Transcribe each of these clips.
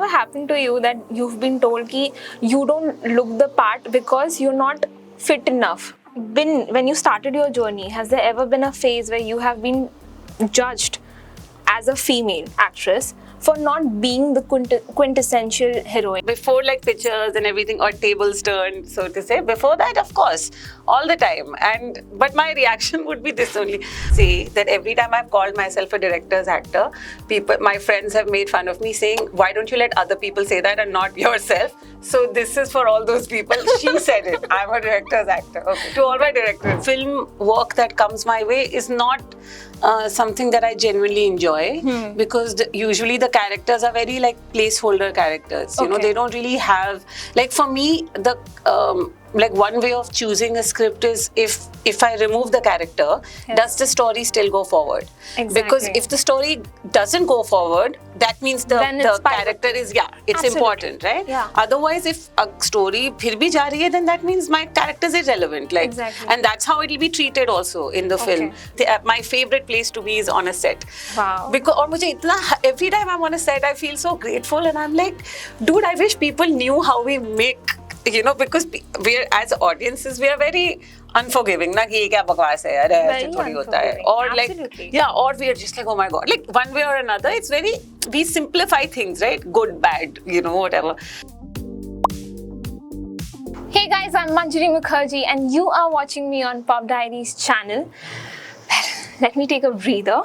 ever happened to you that you've been told कि you don't look the part because you're not fit enough? When you started your journey, has there ever been a phase where you have been judged as a female actress for not being the quintessential heroine? Before like pictures and everything, or tables turned, so to say, before that, of course, all the time. But my reaction would be this only. See, that every time I've called myself a director's actor, my friends have made fun of me saying, why don't you let other people say that and not yourself? So this is for all those people. She said it. I'm a director's actor. Okay. To all my directors, film work that comes my way is not something that I genuinely enjoy, because usually the characters are very like placeholder characters. You know, they don't really have, like, for me, the like one way of choosing a script is if I remove the character, does the story still go forward? Exactly. Because if the story doesn't go forward, that means the character is, it's important, right? Yeah. Otherwise, if a story phir bhi ja rahi hai, then that means my character is irrelevant. Like, exactly. And that's how it will be treated also in the film. My favorite place to be is on a set. Wow. Because aur mujhe itna, every time I'm on a set, I feel so grateful, and I'm like, dude, I wish people knew how we make. You know, because we're, as audiences, we are very unforgiving. Na ki ye kya bakwas hai, अरे ऐसे थोड़ी होता है. Or like, or we are just like, oh my god, like one way or another, it's very, we simplify things, right? Good, bad, you know, whatever. Hey guys, I'm Manjari Mukherjee and you are watching me on Pop Diaries channel. Let me take a breather.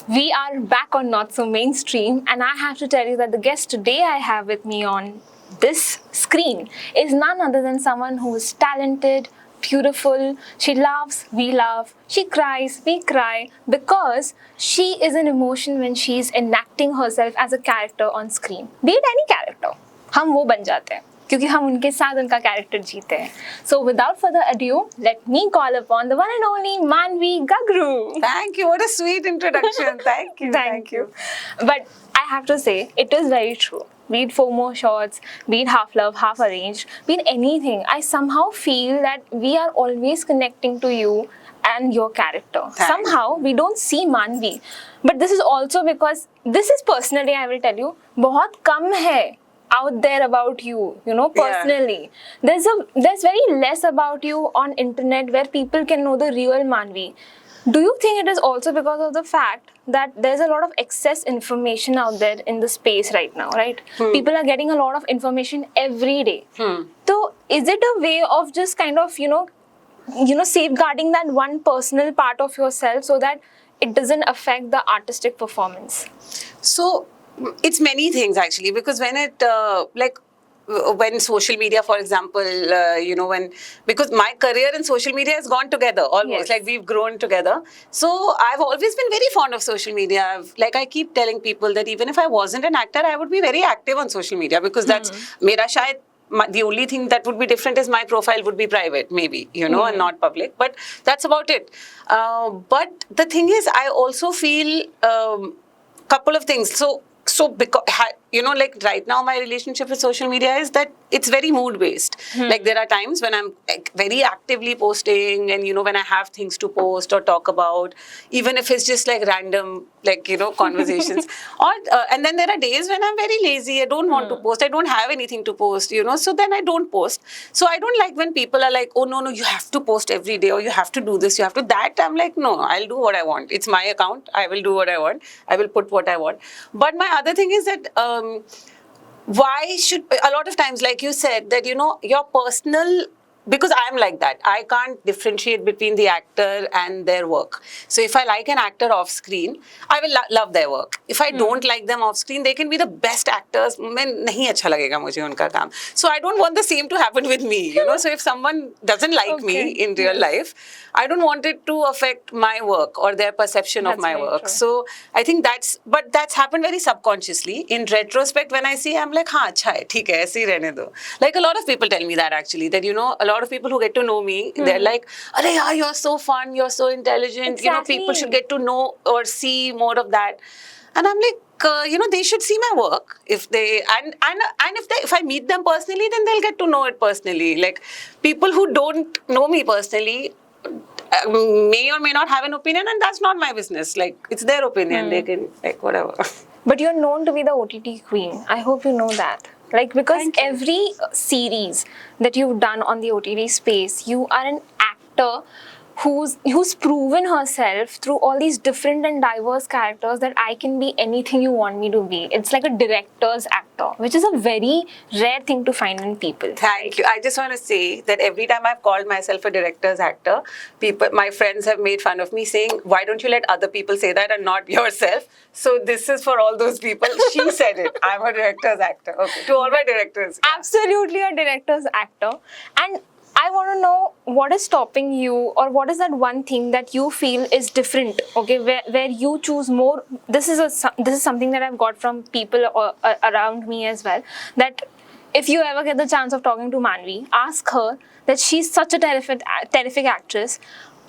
We are back on Not So Mainstream, and I have to tell you that the guest today I have with me on this screen is none other than someone who is talented, beautiful, she laughs, we laugh, she cries, we cry, because she is an emotion when she is enacting herself as a character on screen. Be it any character, हम वो बन जाते हैं क्योंकि हम उनके साथ उनका character जीते हैं. So without further ado, let me call upon the one and only Manvi Gagru. Thank you. What a sweet introduction. Thank you. Thank you. But I have to say, it is very true. Be it FOMO shots, be it half love, half arranged, be it anything, I somehow feel that we are always connecting to you and your character. Thanks. Somehow we don't see Manvi. But this is also because, this is personally, I will tell you, बहुत कम है out there about you, you know, personally. Yeah. There's very less about you on internet where people can know the real Manvi. Do you think it is also because of the fact that there's a lot of excess information out there in the space right now, right? People are getting a lot of information every day. So is it a way of just kind of, you know, safeguarding that one personal part of yourself so that it doesn't affect the artistic performance? So it's many things actually, because when it when social media, for example, you know, because my career and social media has gone together almost, like we've grown together. So I've always been very fond of social media. I keep telling people that even if I wasn't an actor, I would be very active on social media, because that's mera shayad. The only thing that would be different is my profile would be private, maybe, you know, and not public. But that's about it. But the thing is, I also feel couple of things. So because, you know, like right now my relationship with social media is that it's very mood based. Like there are times when I'm like very actively posting, and you know, when I have things to post or talk about, even if it's just like random, like, you know, conversations. Or and then there are days when I'm very lazy. I don't want to post. I don't have anything to post, you know. So then I don't post. So I don't like when people are like, oh no, you have to post every day, or you have to do this, you have to that. I'm like, no, I'll do what I want. It's my account. I will do what I want. I will put what I want. But my other thing is that why should, a lot of times, like you said, that, you know, your personal, because I'm like that, I can't differentiate between the actor and their work. So if I like an actor off screen, I will love their work. If I don't like them off screen, they can be the best actors. Nahi acha lagega mujhe unka kaam. So I don't want the same to happen with me, you know. So if someone doesn't like me in real life, I don't want it to affect my work or their perception of my work. True. So I think that's happened very subconsciously. In retrospect, when I see, I'm like, हाँ अच्छा है, ठीक है, ऐसे ही रहने दो. Like a lot of people tell me that actually, that, you know, a lot of people who get to know me, they're like, अरे यार, you're so fun, you're so intelligent. Exactly. You know, people should get to know or see more of that. And I'm like, you know, they should see my work if they, and if I meet them personally, then they'll get to know it personally. Like people who don't know me personally may or may not have an opinion, and that's not my business. Like, it's their opinion. They can, like, whatever. But you're known to be the OTT queen. I hope you know that. Like, because Thank you. every series that you've done on the OTT space, you are an actor who's proven herself through all these different and diverse characters that I can be anything you want me to be. It's like a director's actor, which is a very rare thing to find in people. Thank you. I just want to say that every time I've called myself a director's actor, my friends have made fun of me saying, why don't you let other people say that and not yourself? So this is for all those people. She said it. I'm a director's actor. Okay. To all my directors. Absolutely a director's actor. And I want to know what is stopping you, or what is that one thing that you feel is different, okay, where you choose more. This is something that I've got from people around me as well, that if you ever get the chance of talking to Manvi, ask her that she's such a terrific actress.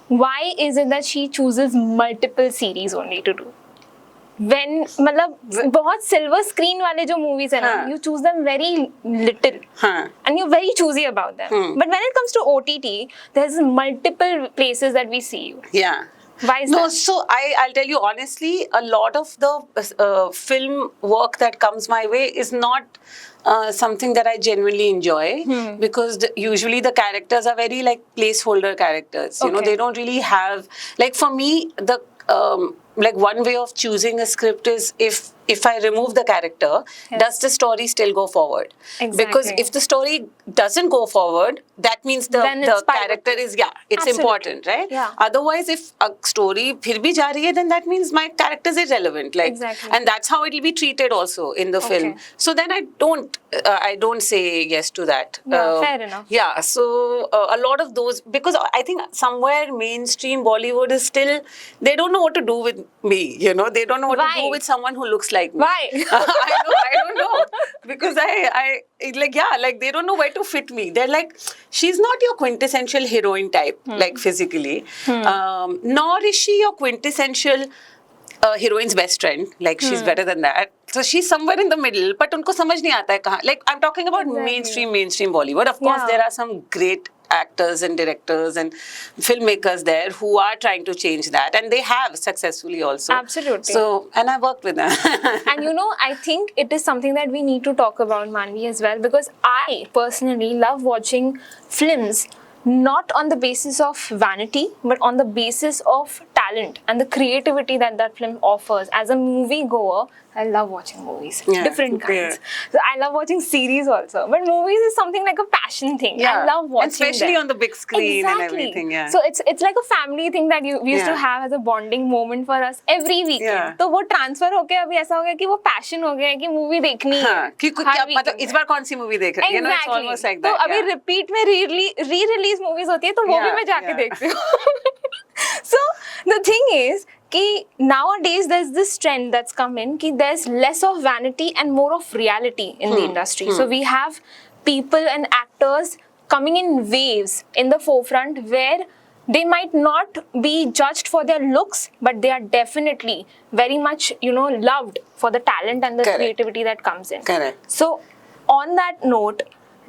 Why is it that she chooses multiple series only to do? When मतलब बहुत silver screen वाले जो movies है ना, you choose them very little and you're very choosy about them. But when it comes to OTT, there's multiple places that we see you. Yeah. Why is that? So I'll tell you honestly, a lot of the film work that comes my way is not something that I genuinely enjoy, because usually the characters are very like placeholder characters. You know, they don't really have, like, for me, the like one way of choosing a script is if I remove the character, does the story still go forward? Exactly. Because if the story doesn't go forward, that means the character is, it's important, right? Yeah. Otherwise, if a story phir bhi ja rahi hai, then that means my character is irrelevant. Like, and that's how it will be treated also in the film. So then I don't say yes to that. Yeah, fair enough. Yeah, so a lot of those, because I think somewhere mainstream Bollywood is still, they don't know what to do with me, you know, they don't know what to do with someone who looks like me. Why? I don't know. Because I like, they don't know where to fit me. They're like, she's not your quintessential heroine type, like physically. Nor is she your quintessential heroine's best friend. Like, she's better than that. So she's somewhere in the middle, but unko samajh nahi aata hai kahan. Like, I'm talking about mainstream Bollywood. Of course, there are some great actors and directors and filmmakers there who are trying to change that, and they have successfully also. Absolutely. So, and I worked with them. And you know, I think it is something that we need to talk about, Manvi, as well, because I personally love watching films not on the basis of vanity, but on the basis of talent and the creativity that that film offers. As a movie goer, I love watching movies, different kinds. So I love watching series also, but movies is something like a passion thing. I love watching, especially on the big screen and everything. So it's like a family thing that we used to have as a bonding moment for us every weekend. तो वो transfer होके अभी ऐसा हो गया कि वो passion हो गया है कि movie देखनी है. कि क्या मतलब इस बार कौन सी movie देख रहे हैं? You know, it's almost like that. तो अभी repeat में re-release movies होती है, तो वो भी मैं जाके देखती हूँ. So the thing is कि nowadays there's this trend that's come in कि there's less of vanity and more of reality in the industry. So we have people and actors coming in waves in the forefront where they might not be judged for their looks, but they are definitely very much, you know, loved for the talent and the creativity that comes in. So on that note,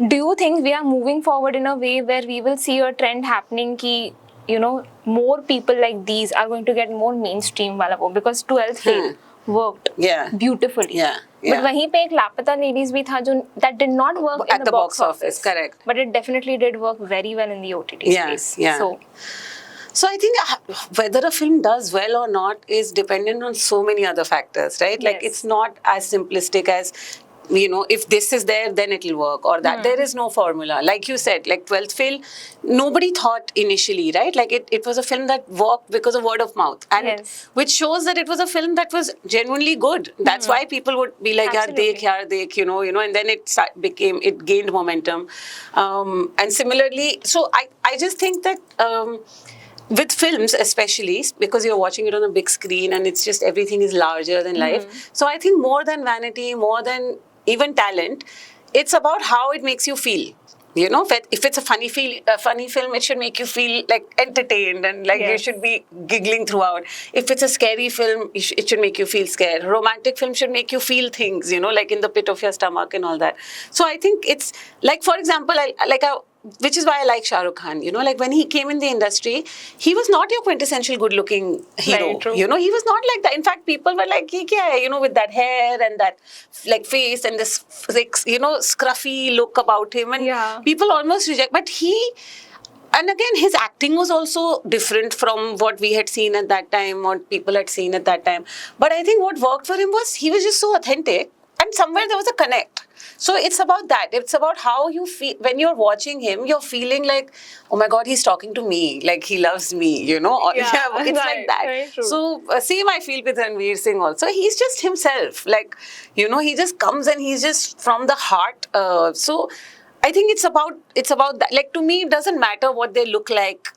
do you think we are moving forward in a way where we will see a trend happening कि, you know, more people like these are going to get more mainstream वाला वो, because 12th Fail worked beautifully. But वहीं पे एक लापता ladies भी था जो that did not work at in the box office. Correct. But it definitely did work very well in the OTT space. So I think whether a film does well or not is dependent on so many other factors, right? Like, it's not as simplistic as, you know, if this is there, then it'll work, or that. There is no formula. Like you said, like 12th Fail, nobody thought initially, right? Like, it was a film that worked because of word of mouth, and which shows that it was a film that was genuinely good. That's why people would be like, yaar dekh, you know, and then it gained momentum. And similarly, so I just think that with films especially, because you're watching it on a big screen and it's just everything is larger than life. So I think more than vanity, more than even talent, it's about how it makes you feel. You know, if it's a funny film, it should make you feel like entertained and like you should be giggling throughout. If it's a scary film, it should make you feel scared. Romantic film should make you feel things, you know, like in the pit of your stomach and all that. So I think it's like, for example, which is why I like Shah Rukh Khan. You know, like when he came in the industry, he was not your quintessential good-looking hero. Very true. You know, he was not like that. In fact, people were like, "Ye kya hai?" You know, with that hair and that like face and this like, you know, scruffy look about him, and Yeah. people almost reject. But and again, his acting was also different from what we had seen at that time, what people had seen at that time. But I think what worked for him was he was just so authentic, and somewhere there was a connect. So it's about that. It's about how you feel when you're watching him. You're feeling like, oh my God, he's talking to me. Like he loves me, you know. Or, Yeah, it's right, like that. very true. So same I feel with Ranveer Singh also. He's just himself. Like, you know, he just comes and he's just from the heart. So I think it's about that. Like to me, it doesn't matter what they look like.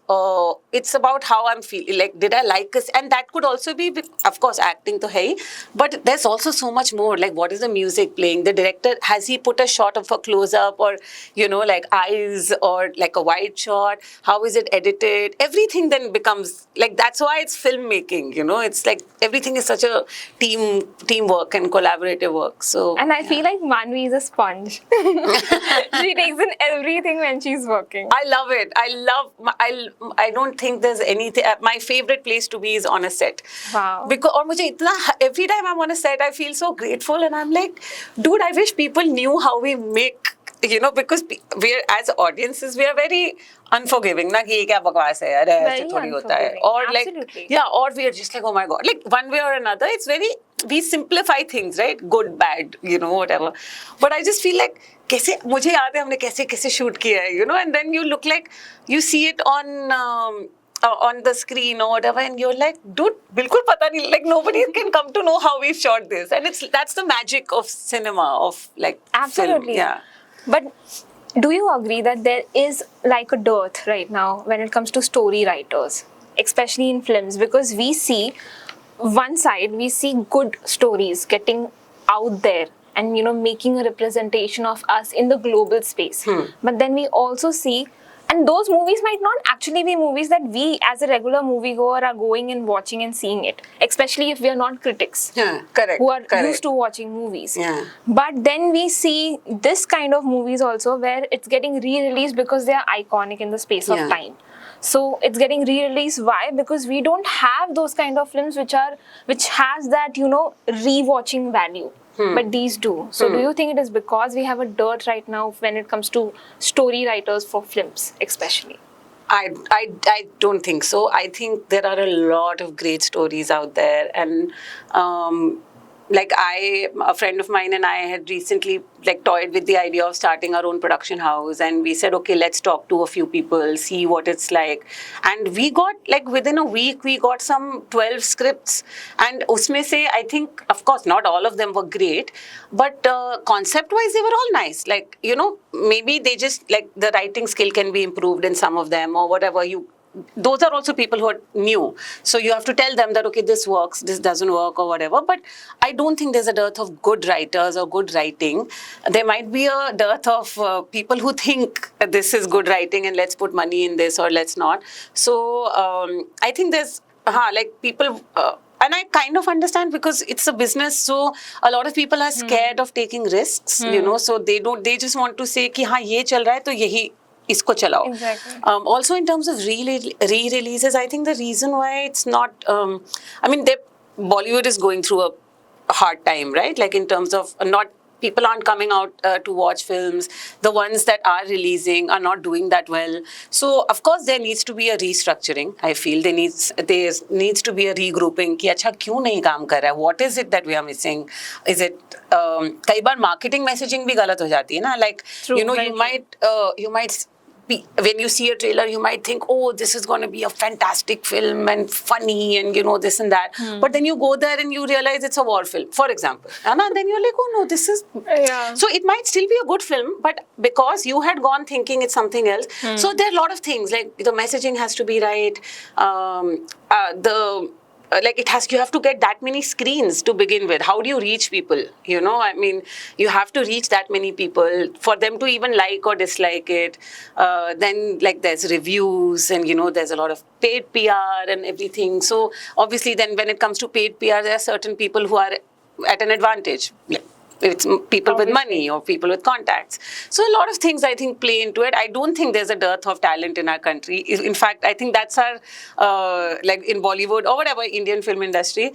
It's about how I'm feeling. Like, did I like us? And that could also be, of course, acting to hai. But there's also so much more. Like, what is the music playing? The director, has he put a shot of a close up, or you know, like eyes, or like a wide shot? How is it edited? Everything then becomes like, that's why it's filmmaking. You know, it's like everything is such a teamwork and collaborative work. So And I feel like Manvi is a sponge. She takes in everything when she's working. I love it. I don't think there's anything. My favorite place to be is on a set. Wow. Because और मुझे इतना, every time I'm on a set, I feel so grateful, and I'm like, dude, I wish people knew how we make. You know, because we're as audiences, we are very unforgiving. Na कि ये क्या बकवास है यार, ऐसे Very थोड़ी होता है. unforgiving. Or like, Absolutely. yeah, or we are just like, oh my God, like one way or another, it's very, we simplify things, right? Good, bad, you know, whatever. But I just feel like, कैसे मुझे याद है हमने कैसे कैसे shoot किया है, you know, and then you look like you see it on the screen or whatever, and you're like, dude, बिल्कुल पता नहीं, like nobody can come to know how we've shot this, and that's the magic of cinema, of like Absolutely. film. Yeah. But do you agree that there is like a dearth right now when it comes to story writers, especially in films? Because we see one side, we see good stories getting out there and, you know, making a representation of us in the global space. But then we also see, and those movies might not actually be movies that we as a regular moviegoer are going and watching and seeing it, especially if we are not critics. Yeah, correct. Who are correct. used to watching movies. Yeah. But then we see this kind of movies also where it's getting re-released because they are iconic in the space of Yeah. time. So it's getting re-released. Why? Because we don't have those kind of films which has that, you know, re-watching value. But these do. So do you think it is because we have a dearth right now when it comes to story writers for films, especially? I don't think so. I think there are a lot of great stories out there, and like a friend of mine and I had recently like toyed with the idea of starting our own production house, and we said, okay, let's talk to a few people, see what it's like. And we got, like, within a week, we got some 12 scripts, and usme se, I think, of course, not all of them were great, but concept-wise, they were all nice. Like, you know, maybe they just, like, the writing skill can be improved in some of them, or whatever. Those are also people who are new. So you have to tell them that, okay, this works, this doesn't work, or whatever. But I don't think there's a dearth of good writers or good writing. There might be a dearth of people who think this is good writing and let's put money in this or let's not. So I think there's, like people... and I kind of understand, because it's a business, so a lot of people are scared of taking risks, you know, so they just want to say कि हाँ ये चल रहा है तो यही इसको चलाओ. Exactly. Also in terms of re-releases, I think the reason why it's not, I mean, Bollywood is going through a hard time, right? Like in terms of people aren't coming out to watch films. The ones that are releasing are not doing that well. So of course there needs to be a restructuring. I feel there needs to be a regrouping. कि अच्छा क्यों नहीं काम कर रहा है? What is it that we are missing? Is it कई बार marketing messaging भी गलत हो जाती है ना? Like True, you know, right. you might when you see a trailer, you might think, oh, this is going to be a fantastic film and funny and, you know, this and that. But then you go there and you realize it's a war film, for example. And then you're like, oh, no, this is... Yeah. So it might still be a good film, but because you had gone thinking it's something else. So there are a lot of things, like the messaging has to be right. You have to get that many screens to begin with. How do you reach people? You know, I mean, you have to reach that many people for them to even like or dislike it. Then, like, there's reviews and, you know, there's a lot of paid PR and everything. So, obviously, then when it comes to paid PR, there are certain people who are at an advantage. it's people with Obviously. money or people with contacts. So a lot of things I think play into it. I don't think there's a dearth of talent in our country. In fact, I think that's our like in Bollywood or whatever Indian film industry,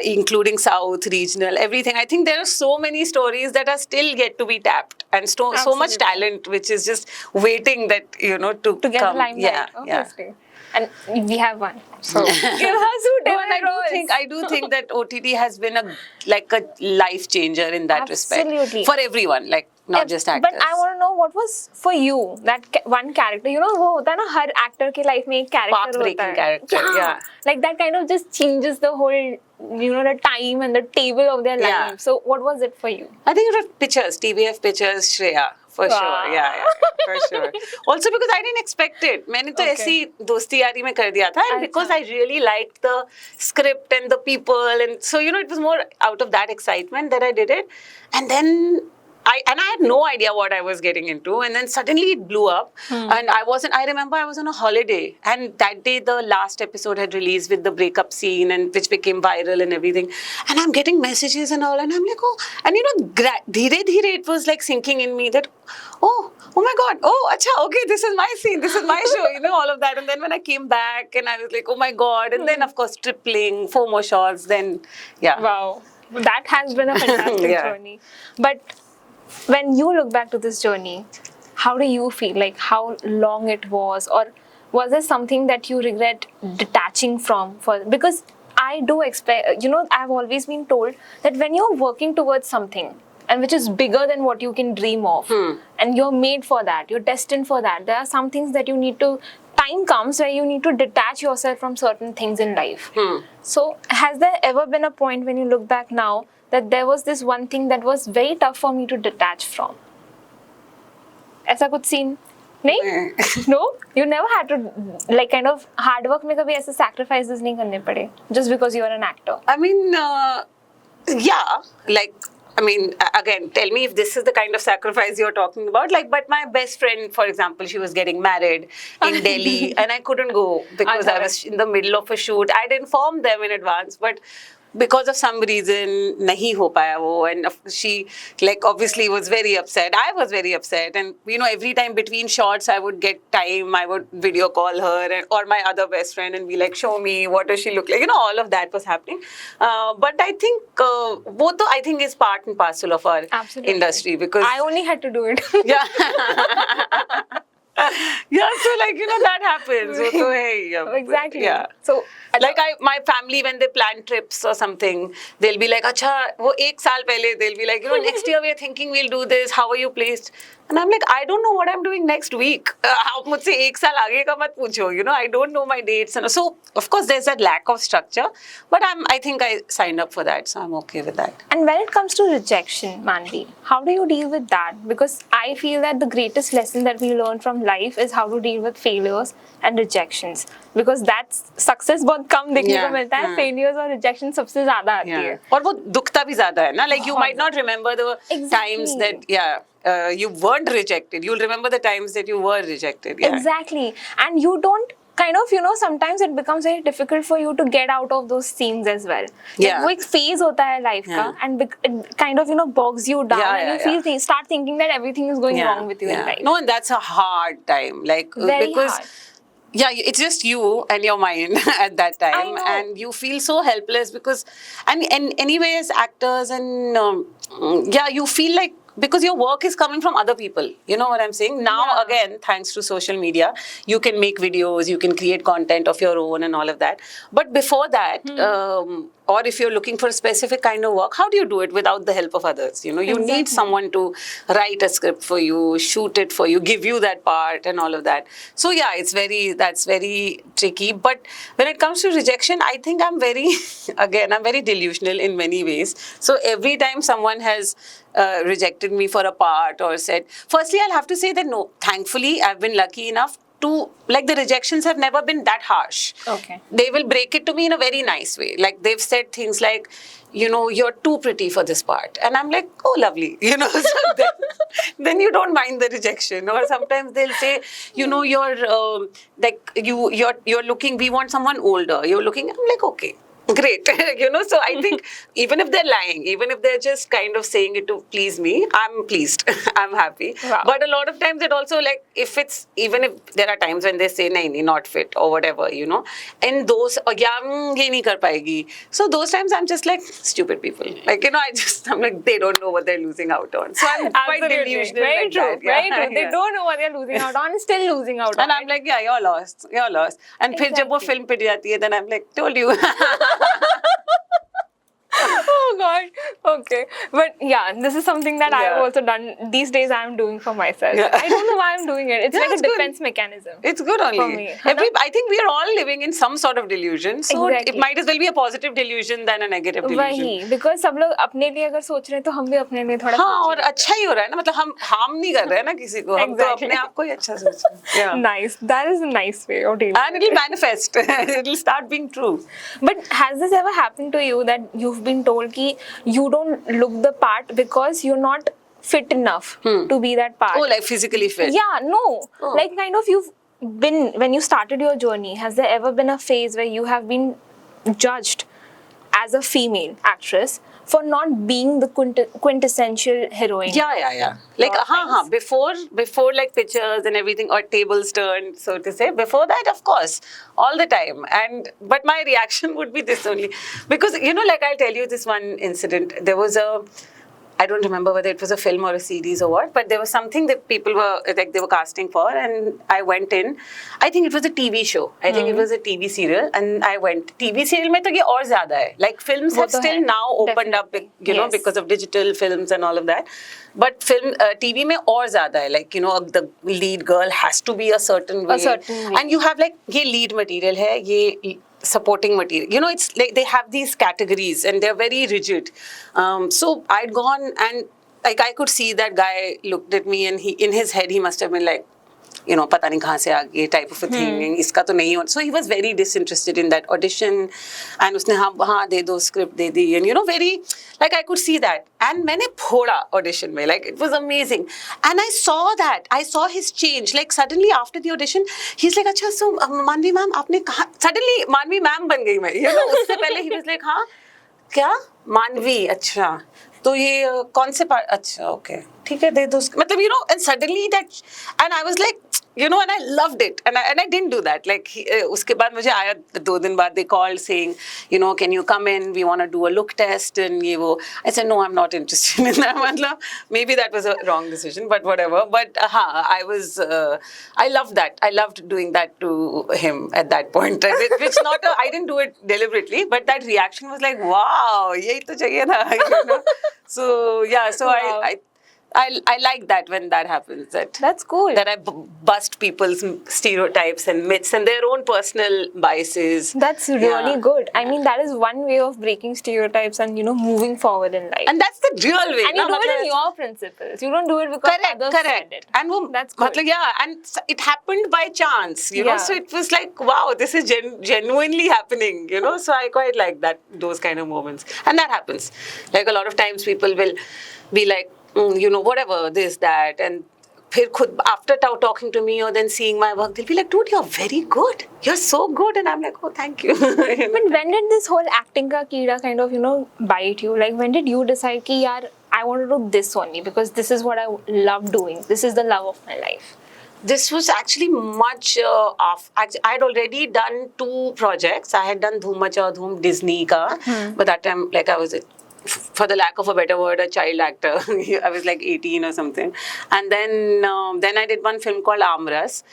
including South regional everything. I think there are so many stories that are still yet to be tapped, and so much Absolutely. talent which is just waiting that to To get come. the limelight, Yeah. obviously. And we have one. So give us who No, and I do think that OTT has been a life changer in that Absolutely. respect for everyone, like not just actors. But I want to know what was for you that one character. You know, वो होता है ना हर actor के life में एक character होता Path-breaking है. character, yeah. Like that kind of just changes the whole, the time and the table of their Yeah. life. So what was it for you? I think it was Pictures, TBF Pictures, Shreya. For Wow. sure, yeah, for sure. Also because I didn't expect it. मैंने तो Okay. ऐसी दोस्ती यारी में कर दिया था, and because I really liked the script and the people, and so it was more out of that excitement that I did it, and then I had no idea what I was getting into, and then suddenly it blew up, and I remember I was on a holiday, and that day the last episode had released with the breakup scene, and which became viral and everything, and I'm getting messages and all, and I'm like, oh, and dhire dhire it was like sinking in me that, oh my God, oh, acha, okay, this is my scene, this is my show, all of that, and then when I came back, and I was like, oh my God, and then of course tripling, 4 more shots, then, yeah. Wow. That has been a fantastic Yeah. journey. But when you look back to this journey, how do you feel? Like how long it was, or was there something that you regret detaching from? Because I do expect, I've always been told that when you're working towards something and which is bigger than what you can dream of, and you're made for that, you're destined for that, there are some things that you need to. Time comes where you need to detach yourself from certain things in life. So, has there ever been a point when you look back now that there was this one thing that was very tough for me to detach from? ऐसा कुछ scene नहीं? No, you never had to kind of hard work में कभी ऐसे sacrifices नहीं करने पड़े just because you are an actor. I mean, yeah, again, tell me if this is the kind of sacrifice you're talking about. But my best friend, for example, she was getting married in Delhi, and I couldn't go because I was in the middle of a shoot. I'd informed them in advance, but because of some reason, nahi ho paya wo, and she obviously was very upset. I was very upset, and every time between shots, I would get time. I would video call her or my other best friend and be like, "Show me what does she look like." All of that was happening. But I think both I think is part and parcel of our Absolutely. industry because I only had to do it. yeah. Yeah, so that happens. So, hey, yeah. Exactly. Yeah. So, my family, when they plan trips or something, they'll be like, "Acha, wo ek saal pehle," they'll be like, next year we're thinking we'll do this. How are you placed? And I'm like, I don't know what I'm doing next week. आप मुझसे एक साल आगे का मत पूछो. I don't know my dates. And so, of course, there's that lack of structure. But I think I signed up for that, so I'm okay with that. And when it comes to rejection, Manvi, how do you deal with that? Because I feel that the greatest lesson that we learn from life is how to deal with failures and rejections. Because that's success बहुत कम देखने को मिलता है, failures और rejection सबसे ज़्यादा आती है. और वो दुखता भी ज़्यादा है ना. Like you might not remember the times that you weren't rejected. You'll remember the times that you were rejected. Yeah. Exactly. And you don't kind of, sometimes it becomes very difficult for you to get out of those scenes as well. Yeah. वो एक phase होता है life का, and it kind of, bogs you down, and you start thinking that everything is going wrong with you in life. No, and that's a hard time. Very because hard. Yeah, it's just you and your mind at that I time, know. and you feel so helpless because, and anyway, as actors, and you feel like because your work is coming from other people. You know what I'm saying? Now, again, thanks to social media, you can make videos, you can create content of your own and all of that. But before that, or if you're looking for a specific kind of work, how do you do it without the help of others? You need someone to write a script for you, shoot it for you, give you that part and all of that. So yeah, that's very tricky. But when it comes to rejection, I think I'm very delusional in many ways. So every time someone has rejected me for a part or said, firstly, I'll have to say that no, thankfully, I've been lucky enough to, the rejections have never been that harsh. Okay. They will break it to me in a very nice way. They've said things like, you're too pretty for this part. And I'm like, oh, lovely. So then you don't mind the rejection. Or sometimes they'll say, you're looking, we want someone older. You're looking, I'm like, okay. great. You know, so I think even if they're lying, even if they're just kind of saying it to please me, I'm pleased. I'm happy. Wow. But a lot of times it also, like, if it's, even if there are times when they say nahi, not fit or whatever, you know, and those, ye nahi kar payegi. So those times I'm just like, stupid people. Like, you know, I'm like, they don't know what they're losing out on. So I'm quite Absolutely. delusional. Very like true. that. Very Yeah. true. They Yeah. don't know what they're losing out on, still losing out on. And I'm like, yeah, you're lost. You're lost. And फिर जब वो Exactly. film पिट जाती है, then I'm like, told you. Oh God. Okay. But yeah, this is something that I've Yeah. also done. These days I'm doing for myself. Yeah. I don't know why I'm doing it. It's Yeah, like a it's good. defense mechanism. It's good only. For me, है ना? I think we are all living in some sort of delusion. So Exactly. it might as well be a positive delusion than a negative delusion. वही, because सब लोग अपने लिए अगर सोच रहे हैं तो हम भी अपने लिए थोड़ा हाँ, और सोचें. अच्छा ही हो रहा है ना, मतलब हम हार्म नहीं कर रहे हैं ना किसी को, हम तो Exactly. अपने आप को ही अच्छा सोच रहे हैं. Yeah. Nice. That is a nice way of dealing. And it'll manifest. It'll start being true. But has this ever happened to you that you've been told कि you don't look the part because you're not fit enough to be that part? Oh, like physically fit. Yeah, no. Oh. Like kind of you've been, when you started your journey, has there ever been a phase where you have been judged as a female actress for not being the quintessential heroine? Yeah. Like, Lot of हाँ, times. before like pictures and everything, or tables turned, so to say, before that, of course, all the time. But my reaction would be this only. Because, you know, like I'll tell you this one incident. There was I don't remember whether it was a film or a series or what, but there was something that people were, like, they were casting for, and I went in. I think it was a TV show. I think it was a TV serial, and I went. TV serial में तो ये और ज़्यादा है. Like, films वो have तो still है. now opened up, you know, Yes. because of digital films and all of that. But TV में और ज़्यादा है. Like, you know, the lead girl has to be a certain way. A certain way. And you have like, ये lead material है, ये supporting material. You know, it's like they have these categories and they're very rigid. So I'd gone, and like I could see that guy looked at me, and he, in his head, he must have been like, you know, पता नहीं कहाँ से आ गई type of a thing. इसका तो नहीं हो. So he was very disinterested in that audition, and उसने हाँ दे दो, script they the, and you know, very, like I could see that. And मैंने फोड़ा audition में, like it was amazing. And I saw his change. Like suddenly after the audition, he's like, अच्छा, so मानवी ma'am आपने कहा, suddenly मानवी ma'am बन गई मैं. You know, उससे पहले he was like, हाँ क्या मानवी, अच्छा तो ये कौन से पार्ट, अच्छा ओके ठीक है दे दो, मतलब, you know, and suddenly that, and I was like, you know, and I loved it, and I didn't do that. Like उसके बाद मुझे आया 2 दिन बाद, they called saying, you know, can you come in, we want to do a look test and ये वो. I said no, I'm not interested in that. मतलब maybe that was a wrong decision, but whatever. But I was I loved that. I loved doing that to him at that point. Which I didn't do it deliberately, but that reaction was like, wow, यही तो चाहिए था. You know? So yeah, so Wow. I like that when that happens. That's cool. That I bust people's stereotypes and myths and their own personal biases. That's really Yeah. good. I mean, that is one way of breaking stereotypes and, you know, moving forward in life. And that's the real way. And you na, do it in matlab- your principles. You don't do it because others said it. And That's good. yeah, and it happened by chance, you know. Yeah. So it was like, wow, this is genuinely happening, you know. So I quite like that, those kind of moments, and that happens. Like a lot of times, people will be like, you know, whatever, this, that, and फिर खुद, after talking to me or then seeing my work, they'll be like, dude, you're very good. You're so good. And I'm like, oh, thank you. But when did this whole acting ka keeda kind of, you know, bite you? Like, when did you decide ki, yaar, I want to do this only because this is what I love doing. This is the love of my life. This was actually much off. I had already done 2 projects. I had done Dhoom Macha Dhoom Disney ka, but that time, like, I was, for the lack of a better word, a child actor. I was like 18 or something. And then I did one film called Amras.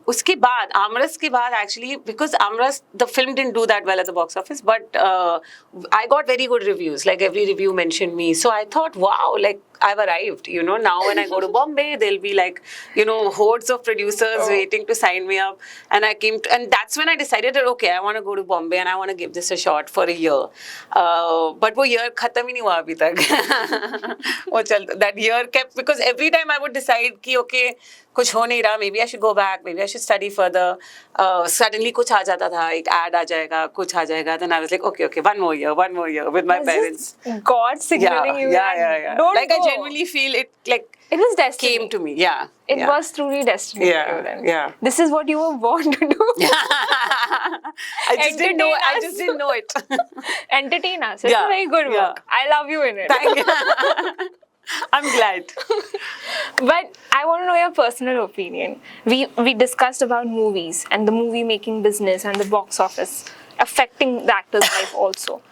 Uske baad, Amras ke baad, actually, because Amras, the film didn't do that well at the box office, but I got very good reviews. Like, every review mentioned me. So I thought, wow, like, I've arrived, you know. Now when I go to Bombay, there'll be like, you know, hordes of producers waiting to sign me up. And I came to, and that's when I decided that, okay, I want to go to Bombay and I want to give this a shot for a year. But वो year खत्म ही नहीं हुआ अभी तक. वो चलता, that year kept, because every time I would decide कि, okay, कुछ हो नहीं रहा, maybe I should go back, maybe I should study further. Suddenly कुछ आ जाता था, एक ad आ जाएगा, कुछ आ जाएगा. Then I was like, okay, one more year with my Was parents. this God signaling you that Yeah. don't Like go. I genuinely feel it like It was destiny. came to me. Yeah. It yeah. was truly destiny. Yeah, for you then. yeah. This is what you were born to do. I just didn't know. I Entertain just us. didn't know it. Entertain us. It's Yeah, a very good yeah. work. I love you in it. Thank you. I'm glad. But I want to know your personal opinion. We discussed about movies and the movie making business and the box office affecting the actor's life also.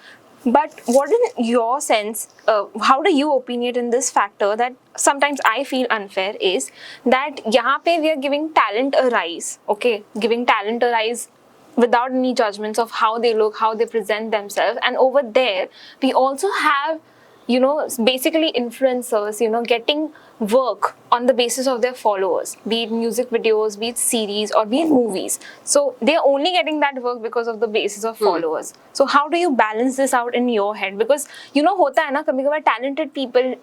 But what in your sense, how do you opinionate in this factor that sometimes I feel unfair is that यहाँ पे we are giving talent a rise, okay? Giving talent a rise without any judgments of how they look, how they present themselves. And over there, we also have, you know, basically influencers, you know, getting work on the basis of their followers, be it music videos, be it series, or be it movies. So they're only getting that work because of the basis of followers. So how do you balance this out in your head? Because, you know, होता है ना कभी कभार talented people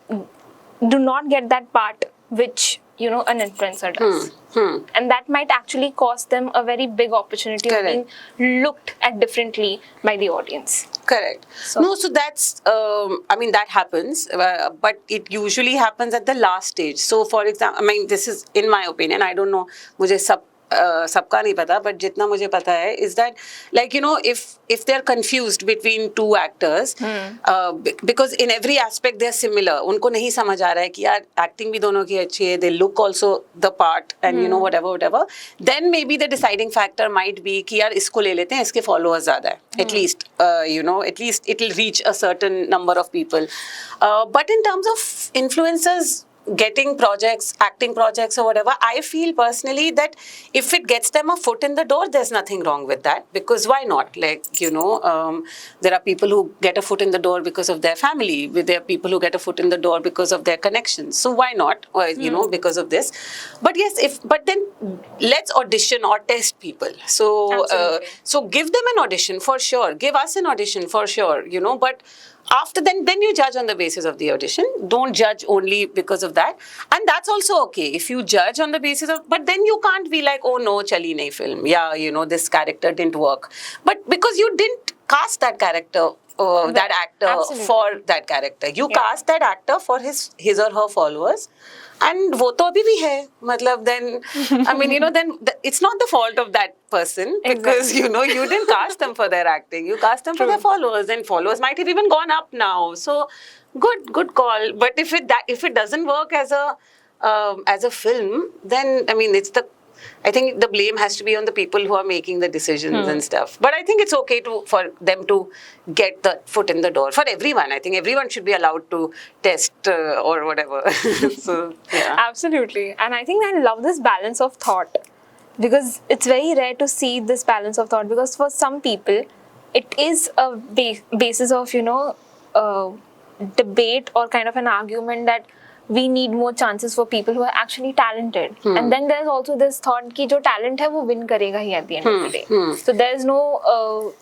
do not get that part which, you know, an influencer does. And that might actually cost them a very big opportunity of Correct. being looked at differently by the audience. Correct. So- So that's, I mean, that happens, but it usually happens at the last stage. So, for example, I mean, this is in my opinion, I don't know, मुझे सबका नहीं पता, but जितना मुझे पता है is that, like, you know, if they're confused between two actors, because in every aspect they're similar, उनको नहीं समझ आ रहा है कि यार acting भी दोनों की अच्छी है, they look also the part, and you know, whatever, then maybe the deciding factor might be कि यार इसको ले लेते हैं, इसके followers ज़्यादा है, at least, you know, at least it'll reach a certain number of people. But in terms of influencers getting projects, acting projects or whatever, I feel personally that if it gets them a foot in the door, there's nothing wrong with that, because why not? Like, you know, there are people who get a foot in the door because of their family, there are people who get a foot in the door because of their connections. So why not? Or, you know, because of this. But yes, but then let's audition or test people. So, Absolutely. so give them an audition for sure. Give us an audition for sure, you know, but after then you judge on the basis of the audition. Don't judge only because of that. And that's also okay. If you judge on the basis of, but then you can't be like, oh no, chali nahi film. Yeah, you know, this character didn't work. But because you didn't cast that character, that actor Absolutely. for that character. You cast that actor for his or her followers. And वो तो अभी भी है, मतलब then, I mean, you know, then it's not the fault of that person, because, you know, you didn't cast them for their acting, you cast them for their followers, and followers might have even gone up now. So, good call. But if it doesn't work as a film, then, I mean, I think the blame has to be on the people who are making the decisions and stuff. But I think it's okay for them to get the foot in the door. For everyone, I think everyone should be allowed to test or whatever. So, yeah. Absolutely. And I think I love this balance of thought, because it's very rare to see this balance of thought, because for some people, it is a basis of, you know, debate or kind of an argument that we need more chances for people who are actually talented. And then there's also this thought कि जो talent है वो win करेगा ही at the end of the day. So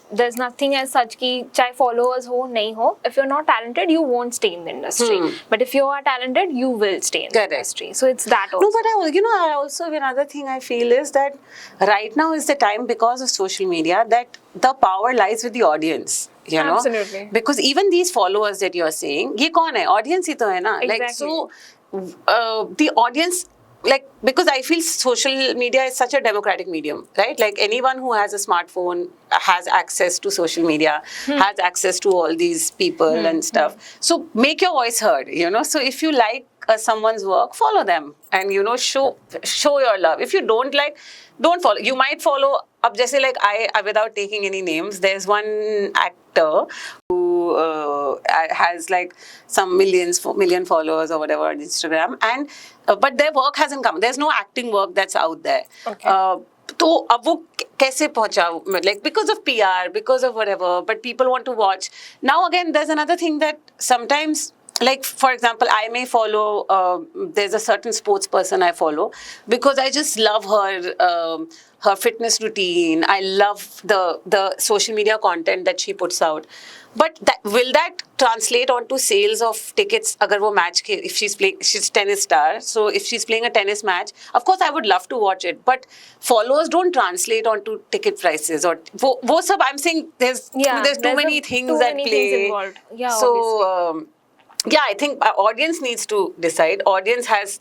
there's nothing as such कि चाहे followers हो नहीं हो, if you're not talented, you won't stay in the industry. But if you are talented, you will stay in the Correct. industry. So it's that also. No, but I also, another thing I feel is that right now is the time, because of social media, that the power lies with the audience. You know? Absolutely. Because even these followers that you're saying, ये कौन है? Audience ही तो है ना? Like, Exactly. so, the audience, like, because I feel social media is such a democratic medium, right? Like, anyone who has a smartphone has access to social media, has access to all these people and stuff. So make your voice heard, you know? So if you like someone's work, follow them, and, you know, show your love. If you don't like, don't follow. You might follow up, just like I, without taking any names, there's one actor who has like some million followers or whatever on Instagram, and but their work hasn't come. There's no acting work that's out there. Okay. तो अब वो कैसे पहुंचा, like because of PR, because of whatever, but people want to watch. Now again, there's another thing that sometimes like for example, I may follow, there's a certain sports person I follow because I just love her fitness routine. I love the social media content that she puts out. But will that translate onto sales of tickets agar wo match ke, if she's playing, she's tennis star, so if she's playing a tennis match, of course I would love to watch it, but followers don't translate onto ticket prices or wo sab. I'm saying there's too many things at play. Involved. Yeah, So obviously. yeah, I think our audience needs to decide. Audience has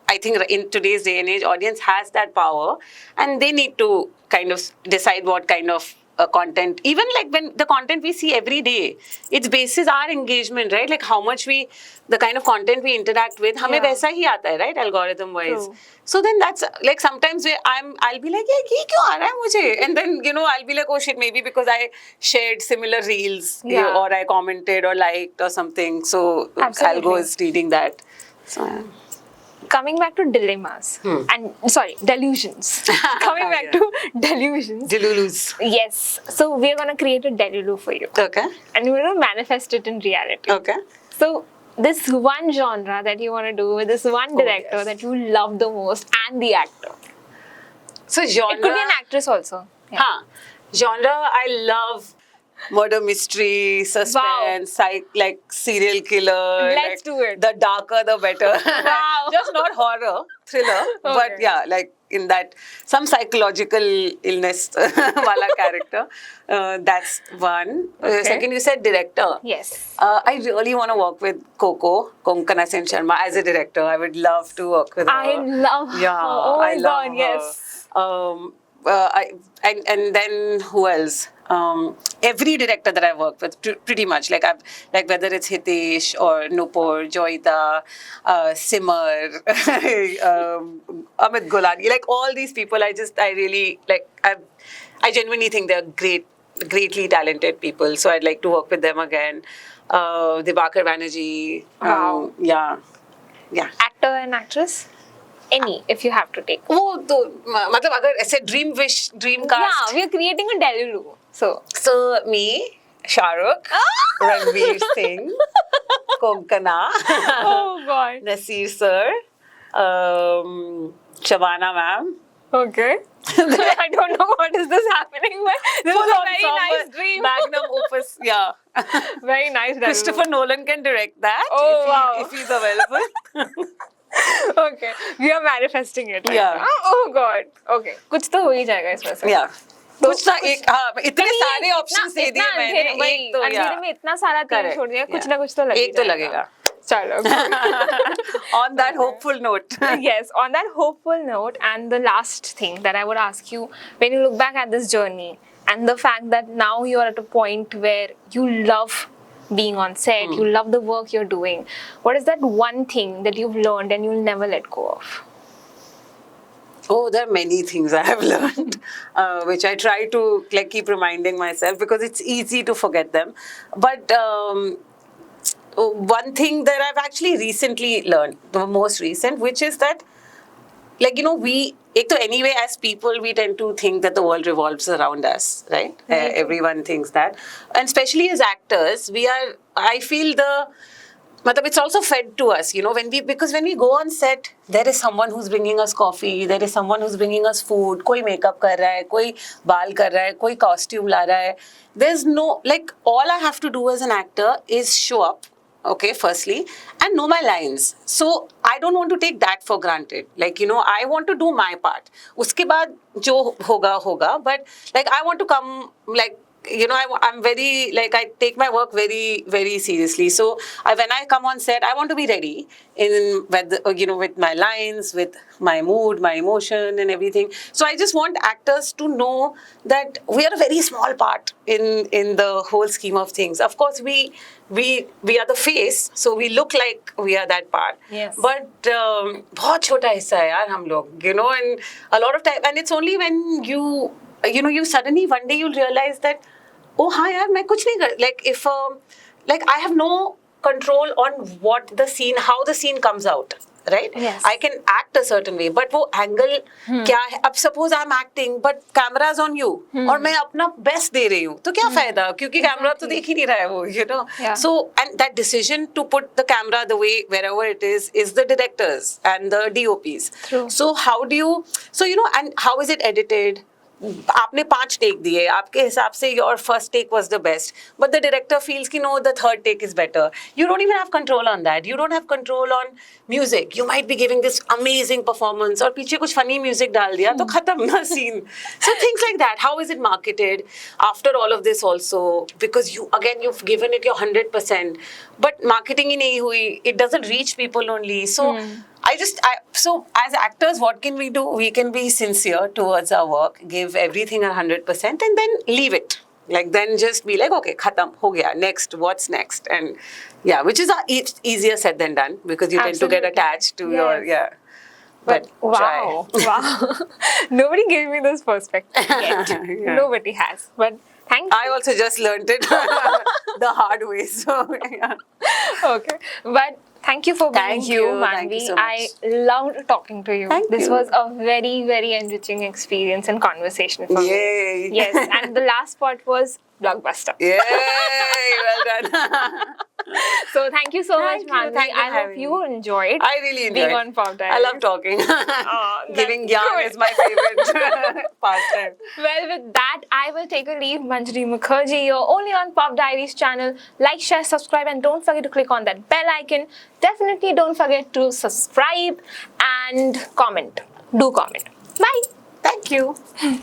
I think in today's day and age, audience has that power, and they need to kind of decide what kind of content. Even like when the content we see every day, it's basis our engagement, right? Like how much the kind of content we interact with, हमें वैसा ही आता है, right? Algorithm wise. True. So then that's like sometimes I'll be like, yeah, ये क्यों आ रहा है मुझे? And then I'll be like, oh shit, maybe because I shared similar reels, or I commented or liked or something. So Absolutely. algo is reading that. So Coming back to dilemmas and delusions. Coming back to delusions. Delulus. Yes. So we're gonna create a delulu for you, Okay. and we're gonna manifest it in reality. Okay. So this one genre that you want to do with this one director yes. that you love the most and the actor. So genre. It could be an actress also. Yeah. Genre, I love murder mystery, suspense, like serial killer. Let's do it. The darker, the better. Wow. Just not horror, thriller, but yeah, like in that some psychological illness wala character. That's one. Second, you said director. Yes. I really want to work with Coco, Konkana Sen Sharma, as a director. I would love to work with her. I love her. Yeah, Oh my I love God, her. yes. And then who else? Every director that I've worked with, pretty much, like whether it's Hitesh or Nupur, Joyita, Simar, Amit Golani, like all these people, I really like. I genuinely think they're greatly talented people. So I'd like to work with them again. Dibakar Banerjee. Wow. Yeah. Actor and actress? Any, if you have to take. वो तो मतलब अगर ऐसे dream wish, dream cast. Yeah, we are creating a delulu. So me, Shahrukh, Ranveer Singh, Konkana, oh God. Nasir sir, Shabana ma'am. Okay. I don't know what is this happening, but this is a very nice dream. Magnum opus, yeah. Very nice delulu. Christopher Nolan can direct that if he's available. Okay, we are manifesting it. Right Yeah. now. Oh God. Okay, कुछ तो हो ही जाएगा इसमें से. Yeah. कुछ ना एक इतने नहीं, सारे ऑप्शंस दे दिए मैंने, एक तो अंधेरे में इतना सारा तीर Correct. छोड़ दिया, कुछ Yeah. ना कुछ तो लगेगा. एक तो लगेगा. चलो. On that hopeful note. Yes, on that hopeful note, and the last thing that I would ask you, when you look back at this journey and the fact that now you are at a point where you love being on set, you love the work you're doing, what is that one thing that you've learned and you'll never let go of? Oh, there are many things I have learned, which I try to like keep reminding myself because it's easy to forget them. But one thing that I've actually recently learned, the most recent, which is that, like, anyway, as people, we tend to think that the world revolves around us, right? Everyone thinks that. And especially as actors, I feel it's also fed to us, because when we go on set, there is someone who's bringing us coffee, there is someone who's bringing us food, koi makeup kar raha hai, koi baal kar raha hai, koi costume la raha hai. There's no, like, all I have to do as an actor is show up, okay, firstly, and know my lines. So I don't want to take that for granted. Like, I want to do my part. Uske baad jo hoga, but like I want to come, like, I'm very, like, I take my work very, very seriously. So when I come on set, I want to be ready with my lines, with my mood, my emotion and everything. So I just want actors to know that we are a very small part in the whole scheme of things. Of course, we are the face, so we look like we are that part. Yes. But बहुत छोटा हिस्सा है यार हम लोग, and a lot of time, and it's only when you suddenly one day you'll realize that, oh हाँ यार मैं कुछ नहीं कर, like if like I have no control on how the scene comes out, right? Yes. I can act a certain way, but वो angle क्या है? अब suppose I'm acting, but camera is on you, और मैं अपना best दे रही हूँ, तो क्या फायदा? क्योंकि camera तो देख ही नहीं रहा है वो, you know. Yeah. So and that decision to put the camera the way wherever it is the directors and the DOPs. True. So how do you? So you know, and how is it edited? आपने 5 take दिए, आपके हिसाब से your first take was the best, but the director feels कि no the third take is better. You don't even have control on that. You don't have control on music. You might be giving this amazing performance और पीछे कुछ funny music डाल दिया तो खत्म ना scene. So things like that. How is it marketed after all of this also, because you again you've given it your 100%, but marketing ही नहीं हुई, it doesn't reach people only. So so as actors, what can we do? We can be sincere towards our work, give everything 100%, and then leave it. Like then just be like, okay, khatam, ho gaya. Next, what's next? And yeah, which is easier said than done, because you tend to get Absolutely. attached to your But try. wow. Nobody gave me this perspective yet. Yeah. Nobody has. But thank you. I also just learned it the hard way. So yeah. Okay. But thank you for being Thank you, you. Manvi. Thank you so much. I loved talking to you. Thank This you. was a very, very enriching experience and conversation for me. Yay. Yes, and the last part was blockbuster. Yay! Well done. So thank you so much, Thank you. Manvi. Thank you I for hope having you enjoyed. I really enjoyed being on Pop Diaries. I love talking. Giving that's yarn good. is my favorite pastime. Well, with that, I will take a leave. Manjari Mukherjee, you're only on Pop Diaries channel. Like, share, subscribe, and don't forget to click on that bell icon. Definitely don't forget to subscribe and comment. Do comment. Bye. Thank you.